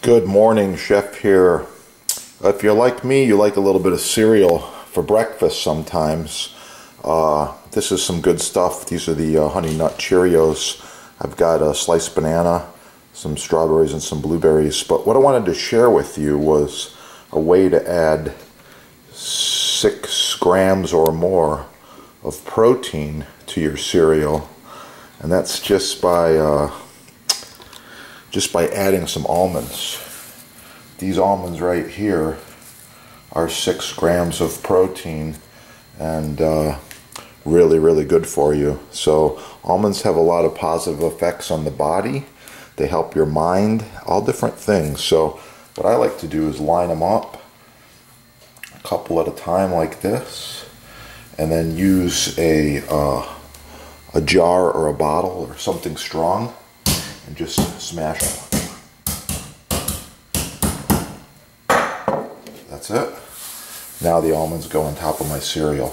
Good morning, Chef here. If you're like me, you like a little bit of cereal for breakfast sometimes. This is some good stuff. These are the Honey Nut Cheerios. I've got a sliced banana, some strawberries, and some blueberries. But what I wanted to share with you was a way to add 6 grams or more of protein to your cereal. And that's just by adding some almonds. These almonds right here are 6 grams of protein and really good for you. So almonds have a lot of positive effects on the body. They help your mind, all different things. So what I like to do is line them up a couple at a time like this, and then use a jar or a bottle or something strong and just smash them. That's it. Now the almonds go on top of my cereal.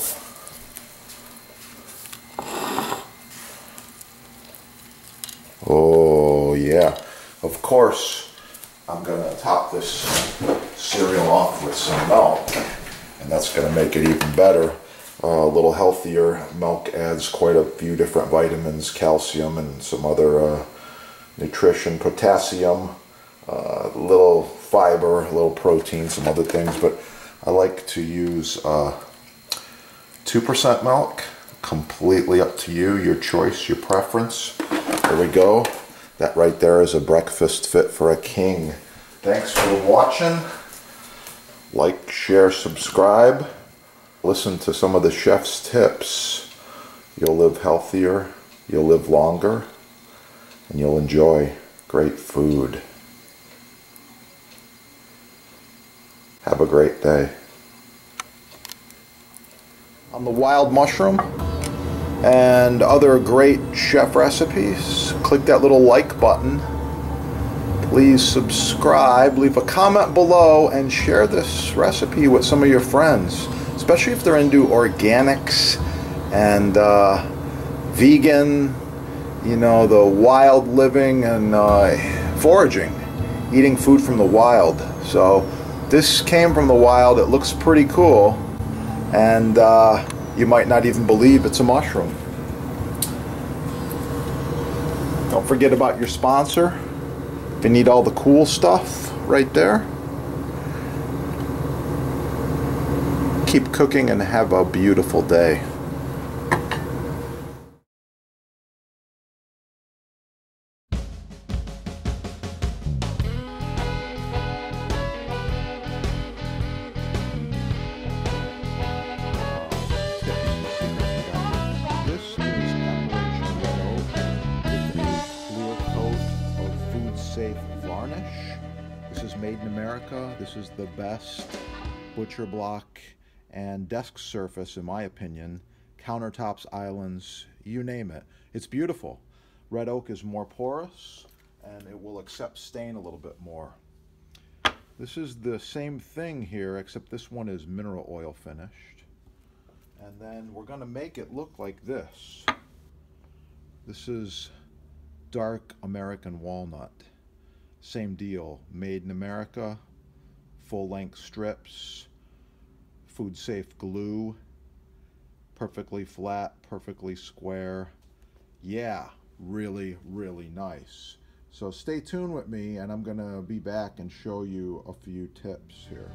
Oh yeah. Of course, I'm gonna top this cereal off with some milk, and that's gonna make it even better. A little healthier. Milk adds quite a few different vitamins, calcium, and some other nutrition, potassium, a little fiber, a little protein, some other things. But I like to use 2% milk. Completely up to you, your choice, your preference. There we go. That right there is a breakfast fit for a king. Thanks for watching. Like, share, subscribe. Listen to some of the chef's tips. You'll live healthier, you'll live longer, and you'll enjoy great food. Have a great day. On the wild mushroom and other great chef recipes, click that little like button. Please subscribe, leave a comment below, and share this recipe with some of your friends, especially if they're into organics and vegan, you know, the wild living and foraging, eating food from the wild. So this came from the wild. It looks pretty cool, and you might not even believe it's a mushroom. Don't forget about your sponsor. If you need all the cool stuff right there. Keep cooking and have a beautiful day. Safe varnish. This is made in America. This is the best butcher block and desk surface, in my opinion. Countertops, islands, you name it. It's beautiful. Red oak is more porous and it will accept stain a little bit more. This is the same thing here, except this one is mineral oil finished. And then we're going to make it look like this. This is dark American walnut. Same deal, made in America, full-length strips, food-safe glue, perfectly flat, perfectly square. Yeah, really nice. So stay tuned with me, and I'm gonna be back and show you a few tips here.